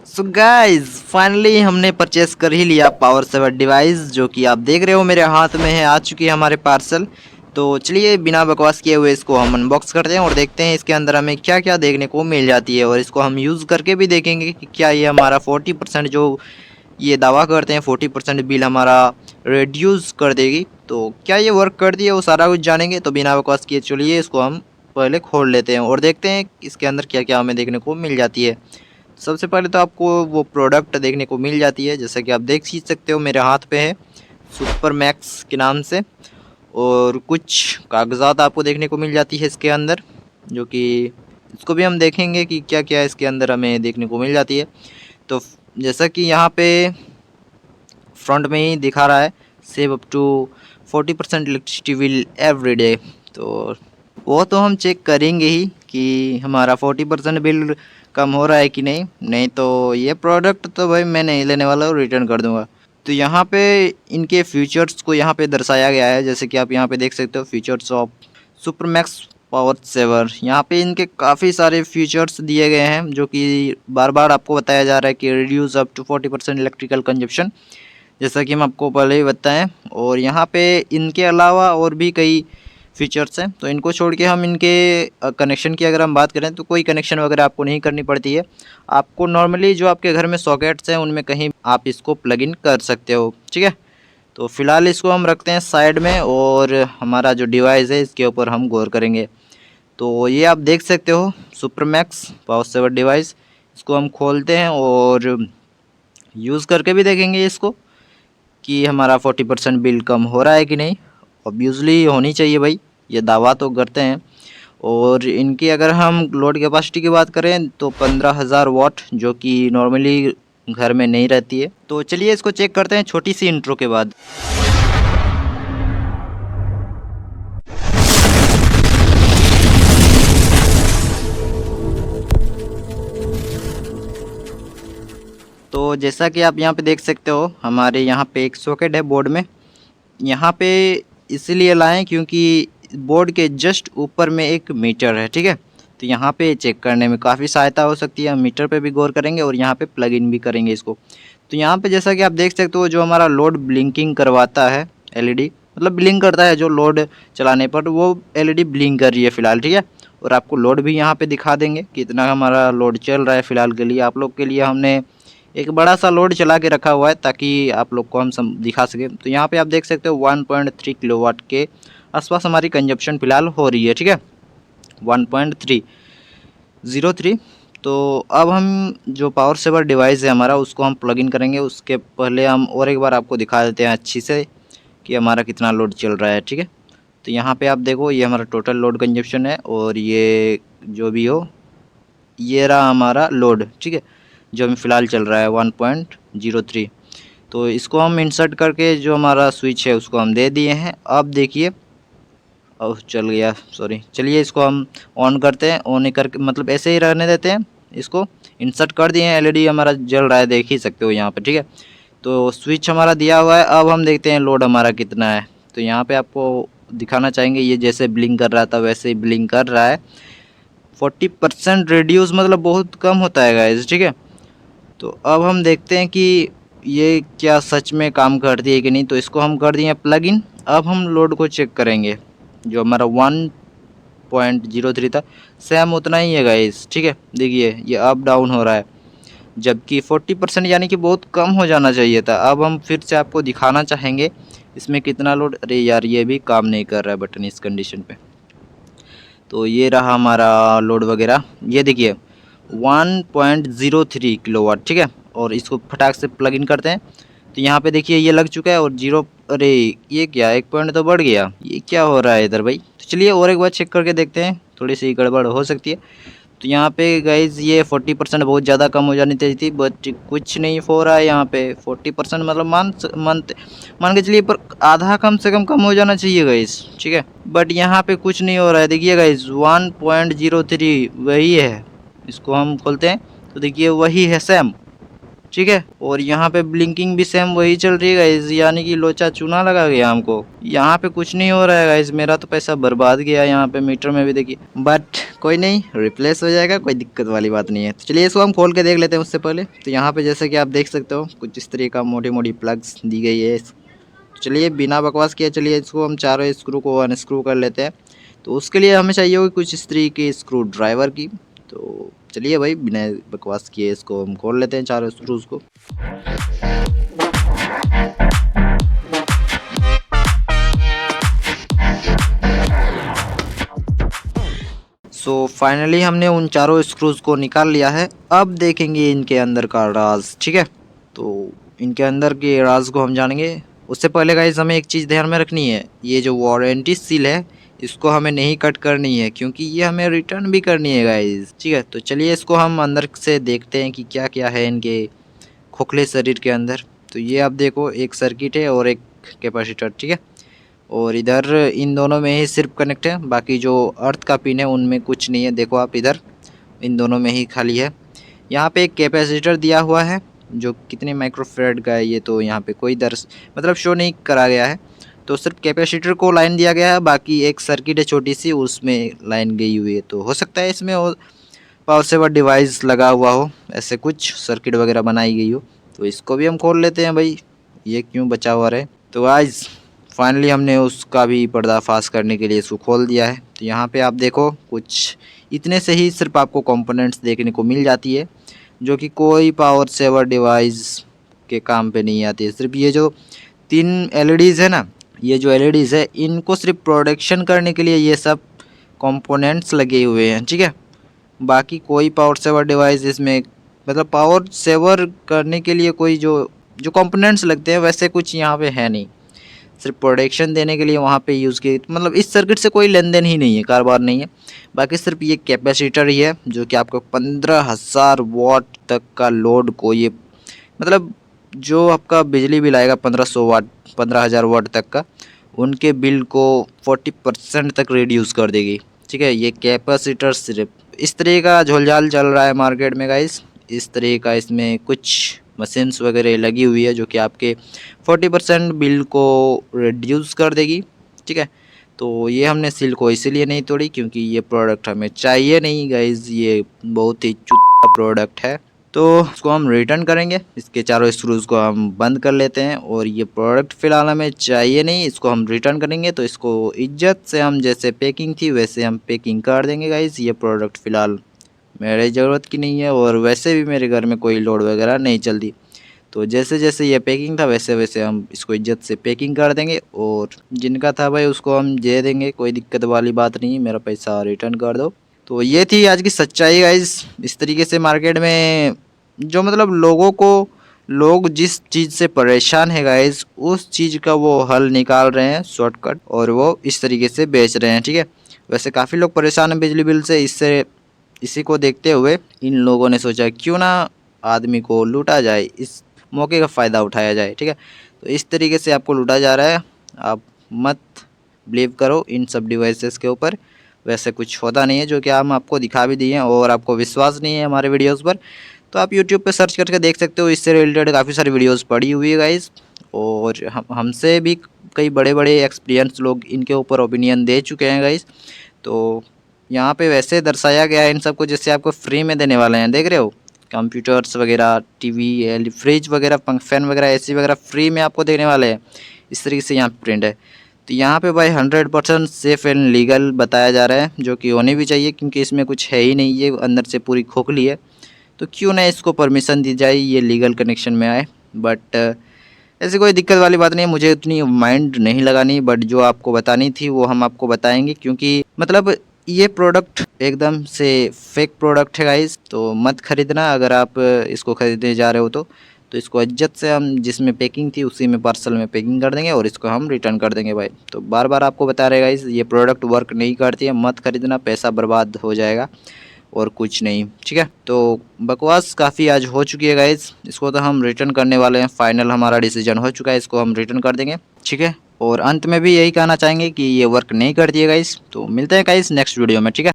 So guys finally हमने purchase कर ही लिया पावर सेवर डिवाइस, जो कि आप देख रहे हो मेरे हाथ में है। आ चुकी है हमारे पार्सल। तो चलिए बिना बकवास किए हुए इसको हम अनबॉक्स करते हैं और देखते हैं इसके अंदर हमें क्या क्या देखने को मिल जाती है, और इसको हम यूज़ करके भी देखेंगे कि क्या ये हमारा 40% जो ये दावा करते हैं 40% बिल हमारा रिड्यूस कर देगी, तो क्या ये वर्क करती है वो सारा कुछ जानेंगे। तो बिना बकवास किए चलिए इसको हम पहले खोल लेते हैं और देखते हैं इसके अंदर क्या क्या हमें देखने को मिल जाती है। सबसे पहले तो आपको वो प्रोडक्ट देखने को मिल जाती है, जैसा कि आप देख ही सकते हो मेरे हाथ पे है, सुपर मैक्स के नाम से। और कुछ कागजात आपको देखने को मिल जाती है इसके अंदर, जो कि इसको भी हम देखेंगे कि क्या क्या इसके अंदर हमें देखने को मिल जाती है। तो जैसा कि यहाँ पे फ्रंट में ही दिखा रहा है, save up to 40% electricity bill every day. तो वो तो हम चेक करेंगे ही कि हमारा 40% बिल कम हो रहा है कि नहीं। नहीं तो ये प्रोडक्ट तो भाई मैं नहीं लेने वाला हूँ, रिटर्न कर दूंगा। तो यहाँ पे इनके फीचर्स को यहाँ पे दर्शाया गया है, जैसे कि आप यहाँ पे देख सकते हो, features of Supermax power saver. यहाँ पे इनके काफ़ी सारे फीचर्स दिए गए हैं, जो कि बार बार आपको बताया जा रहा है कि reduce up to 40% electrical consumption, जैसा कि हम आपको पहले ही बताएं। और यहाँ पे इनके अलावा और भी कई फीचर्स हैं, तो इनको छोड़ के हम इनके कनेक्शन की अगर हम बात करें तो कोई कनेक्शन वगैरह आपको नहीं करनी पड़ती है। आपको नॉर्मली जो आपके घर में सॉकेट्स हैं उनमें कहीं आप इसको प्लग इन कर सकते हो, ठीक है। तो फिलहाल इसको हम रखते हैं साइड में, और हमारा जो डिवाइस है इसके ऊपर हम गौर करेंगे। तो ये आप देख सकते हो सुपरमैक्स पावर सेवर डिवाइस। इसको हम खोलते हैं और यूज़ करके भी देखेंगे इसको कि हमारा 40% बिल कम हो रहा है कि नहीं। ऑब्वियसली होनी चाहिए भाई, ये दावा तो करते हैं। और इनकी अगर हम लोड कैपेसिटी की बात करें तो 15,000 वाट, जो कि नॉर्मली घर में नहीं रहती है। तो चलिए इसको चेक करते हैं छोटी सी इंट्रो के बाद। तो जैसा कि आप यहाँ पे देख सकते हो, हमारे यहाँ पे एक सॉकेट है बोर्ड में। यहाँ पे इसलिए लाएं क्योंकि बोर्ड के जस्ट ऊपर में एक मीटर है, ठीक है। तो यहाँ पे चेक करने में काफ़ी सहायता हो सकती है। हम मीटर पे भी गौर करेंगे और यहाँ पे प्लग इन भी करेंगे इसको। तो यहाँ पे जैसा कि आप देख सकते हो, जो हमारा लोड ब्लिंकिंग करवाता है, एलईडी मतलब ब्लिंक करता है जो लोड चलाने पर, वो एलईडी ब्लिंक कर रही है फ़िलहाल, ठीक है। और आपको लोड भी यहाँ पे दिखा देंगे कितना हमारा लोड चल रहा है फ़िलहाल के लिए। आप लोग के लिए हमने एक बड़ा सा लोड चला के रखा हुआ है ताकि आप लोग को हम दिखा सकें। तो यहाँ पे आप देख सकते हो 1.3 किलोवाट के आसपास हमारी कंजप्शन फ़िलहाल हो रही है, ठीक है, 1.303। तो अब हम जो पावर सेवर डिवाइस है हमारा, उसको हम प्लग इन करेंगे। उसके पहले हम और एक बार आपको दिखा देते हैं अच्छी से कि हमारा कितना लोड चल रहा है, ठीक है। तो यहाँ पे आप देखो, ये हमारा टोटल लोड कंजप्शन है, और ये जो भी हो, ये रहा हमारा लोड, ठीक है, जो हमें फ़िलहाल चल रहा है 1.03। तो इसको हम इंसर्ट करके जो हमारा स्विच है उसको हम दे दिए हैं। अब देखिए, अब चल गया, सॉरी। चलिए इसको हम ऑन करते हैं। ऑन करके मतलब ऐसे ही रहने देते हैं। इसको इंसर्ट कर दिए हैं, एलईडी हमारा जल रहा है, देख ही सकते हो यहाँ पे, ठीक है। तो स्विच हमारा दिया हुआ है। अब हम देखते हैं लोड हमारा कितना है। तो यहाँ पे आपको दिखाना चाहेंगे, ये जैसे ब्लिंक कर रहा था वैसे ही ब्लिंक कर रहा है। 40% रिड्यूस मतलब बहुत कम होता है गाइस, ठीक है। तो अब हम देखते हैं कि ये क्या सच में काम करती है कि नहीं। तो इसको हम कर दिए प्लग इन। अब हम लोड को चेक करेंगे। जो हमारा 1.03 था, सेम उतना ही है गाइस, ठीक है। देखिए ये अप डाउन हो रहा है, जबकि 40% यानी कि बहुत कम हो जाना चाहिए था। अब हम फिर से आपको दिखाना चाहेंगे इसमें कितना लोड। अरे यार, ये भी काम नहीं कर रहा है बटन इस कंडीशन पे। तो ये रहा हमारा लोड वगैरह, ये देखिए 1.03 किलोवाट, ठीक है। और इसको फटाक से प्लग इन करते हैं। तो यहाँ पे देखिए ये लग चुका है, और जीरो, अरे ये क्या, एक पॉइंट तो बढ़ गया, ये क्या हो रहा है इधर भाई। तो चलिए और एक बार चेक करके देखते हैं, थोड़ी सी गड़बड़ हो सकती है। तो यहाँ पे गाइज ये 40% बहुत ज़्यादा कम हो जानी चाहिए थी, बट कुछ नहीं हो रहा है यहाँ पे। 40% मतलब मान के चलिए, पर आधा कम से कम हो जाना चाहिए गाइज, ठीक है। बट यहाँ पे कुछ नहीं हो रहा है। देखिए गाइज 1.03 वही है। इसको हम खोलते हैं तो देखिए वही है सेम, ठीक है। और यहाँ पे ब्लिंकिंग भी सेम वही चल रही है गाइज, यानी कि लोचा चूना लगा गया हमको। यहाँ पे कुछ नहीं हो रहा है गाइज, मेरा तो पैसा बर्बाद गया यहाँ पे मीटर में भी देखिए, बट कोई नहीं, रिप्लेस हो जाएगा, कोई दिक्कत वाली बात नहीं है। तो चलिए इसको हम खोल के देख लेते हैं उससे पहले। तो यहाँ पे जैसे कि आप देख सकते हो कुछ इस तरीके का मोटी मोटी प्लग्स दी गई है। चलिए बिना बकवास किए चलिए इसको हम चारों स्क्रू को अनस्क्रू कर लेते हैं। तो उसके लिए हमें चाहिए होगी कुछ इस तरीके की स्क्रू ड्राइवर की। तो चलिए भाई बिना बकवास किए इसको हम खोल लेते हैं चारों स्क्रूज को। सो फाइनली हमने उन चारों स्क्रूज को निकाल लिया है। अब देखेंगे इनके अंदर का राज, ठीक है। तो इनके अंदर के राज को हम जानेंगे। उससे पहले गाइस हमें एक चीज़ ध्यान में रखनी है, ये जो वारंटी सील है इसको हमें नहीं कट करनी है, क्योंकि ये हमें रिटर्न भी करनी है गाइस, ठीक है। तो चलिए इसको हम अंदर से देखते हैं कि क्या क्या है इनके खोखले शरीर के अंदर। तो ये आप देखो, एक सर्किट है और एक कैपेसिटर, ठीक है। और इधर इन दोनों में ही सिर्फ कनेक्ट है, बाकी जो अर्थ का पिन है उनमें कुछ नहीं है। देखो आप इधर इन दोनों में ही खाली है। यहाँ पे एक कैपेसिटर दिया हुआ है जो कितने माइक्रोफेराड का है ये तो यहाँ पे कोई मतलब शो नहीं करा गया है। तो सिर्फ कैपेसिटर को लाइन दिया गया है, बाकी एक सर्किट है छोटी सी उसमें लाइन गई हुई है। तो हो सकता है इसमें पावर सेवर डिवाइस लगा हुआ हो, ऐसे कुछ सर्किट वगैरह बनाई गई हो। तो इसको भी हम खोल लेते हैं भाई, ये क्यों बचा हुआ रहे। तो गाइस फाइनली हमने उसका भी पर्दाफाश करने के लिए इसको खोल दिया है। तो यहाँ पे आप देखो कुछ इतने से ही सिर्फ आपको कंपोनेंट्स देखने को मिल जाती है, जो कि कोई पावर सेवर डिवाइस के काम पे नहीं आती है। सिर्फ ये जो 3 LEDs है ना, ये जो LEDs है इनको सिर्फ प्रोडक्शन करने के लिए ये सब कंपोनेंट्स लगे हुए हैं, ठीक है। बाकी कोई पावर सेवर डिवाइस इसमें मतलब पावर सेवर करने के लिए कोई जो कंपोनेंट्स लगते हैं वैसे कुछ यहाँ पे है नहीं। सिर्फ प्रोडक्शन देने के लिए वहाँ पे यूज़ किए, मतलब इस सर्किट से कोई लेन देन ही नहीं है, कारोबार नहीं है। बाकी सिर्फ ये कैपेसिटर ही है जो कि आपको 15,000 वाट तक का लोड को ये मतलब जो आपका बिजली बिल आएगा 1500 वाट 15,000 वाट तक का, उनके बिल को 40% तक रिड्यूस कर देगी, ठीक है। ये कैपेसिटर सिर्फ इस तरह का झोलझाल चल रहा है मार्केट में गाइस। इस तरह का इसमें कुछ मशीन्स वगैरह लगी हुई है जो कि आपके 40% बिल को रिड्यूस कर देगी, ठीक है। तो ये हमने सील को इसीलिए नहीं तोड़ी क्योंकि ये प्रोडक्ट हमें चाहिए नहीं गाइज, ये बहुत ही चुता प्रोडक्ट है। तो इसको हम रिटर्न करेंगे, इसके चारों स्क्रूज को हम बंद कर लेते हैं। और ये प्रोडक्ट फ़िलहाल हमें चाहिए नहीं, इसको हम रिटर्न करेंगे। तो इसको इज्जत से हम जैसे पैकिंग थी वैसे हम पैकिंग कर देंगे गाइज। ये प्रोडक्ट फ़िलहाल मेरे ज़रूरत की नहीं है और वैसे भी मेरे घर में कोई लोड वगैरह नहीं चलती। तो जैसे जैसे ये पैकिंग था वैसे वैसे हम इसको इज्जत से पैकिंग कर देंगे और जिनका था भाई उसको हम दे देंगे, कोई दिक्कत वाली बात नहीं, मेरा पैसा रिटर्न कर दो। तो ये थी आज की सच्चाई गाइज। इस तरीके से मार्केट में जो मतलब लोग जिस चीज़ से परेशान है गाइज उस चीज़ का वो हल निकाल रहे हैं शॉर्टकट, और वो इस तरीके से बेच रहे हैं, ठीक है। वैसे काफ़ी लोग परेशान हैं बिजली बिल से, इससे इसी को देखते हुए इन लोगों ने सोचा क्यों ना आदमी को लूटा जाए, इस मौके का फ़ायदा उठाया जाए, ठीक है। तो इस तरीके से आपको लूटा जा रहा है, आप मत बिलीव करो इन सब डिवाइसेस के ऊपर, वैसे कुछ होता नहीं है, जो कि हम आपको दिखा भी दिए हैं। और आपको विश्वास नहीं है हमारे वीडियोस पर तो आप यूट्यूब पे सर्च करके देख सकते हो, इससे रिलेटेड काफ़ी सारी वीडियोस पड़ी हुई है गाइस। और हमसे भी कई बड़े बड़े एक्सपीरियंस लोग इनके ऊपर ओपिनियन दे चुके हैं गाइस। तो यहाँ पे वैसे दर्शाया गया है इन सबको जैसे आपको फ्री में देने वाले हैं, देख रहे हो, कंप्यूटर्स वगैरह, टीवी, फ्रिज वगैरह, फैन वगैरह, AC वगैरह फ्री में आपको देने वाले हैं, इस तरीके से यहाँ प्रिंट है। तो यहाँ पे भाई 100% सेफ़ एंड लीगल बताया जा रहा है, जो कि होनी भी चाहिए क्योंकि इसमें कुछ है ही नहीं, ये अंदर से पूरी खोखली है। तो क्यों ना इसको परमिशन दी जाए, ये लीगल कनेक्शन में आए। बट ऐसी कोई दिक्कत वाली बात नहीं है, मुझे उतनी माइंड नहीं लगानी, बट जो आपको बतानी थी वो हम आपको बताएंगे, क्योंकि मतलब ये प्रोडक्ट एकदम से फेक प्रोडक्ट है गाइस। तो मत खरीदना, अगर आप इसको खरीदने जा रहे हो तो इसको इज्जत से हम जिसमें पैकिंग थी उसी में पार्सल में पैकिंग कर देंगे और इसको हम रिटर्न कर देंगे भाई। तो बार बार आपको बता रहे गाइस, ये प्रोडक्ट वर्क नहीं करती है, मत खरीदना, पैसा बर्बाद हो जाएगा और कुछ नहीं, ठीक है। तो बकवास काफ़ी आज हो चुकी है गाइस, इसको तो हम रिटर्न करने वाले हैं, फाइनल हमारा डिसीजन हो चुका है, इसको हम रिटर्न कर देंगे, ठीक है। और अंत में भी यही कहना चाहेंगे कि ये वर्क नहीं करती है गाइस। तो मिलते हैं गाइस नेक्स्ट वीडियो में, ठीक है।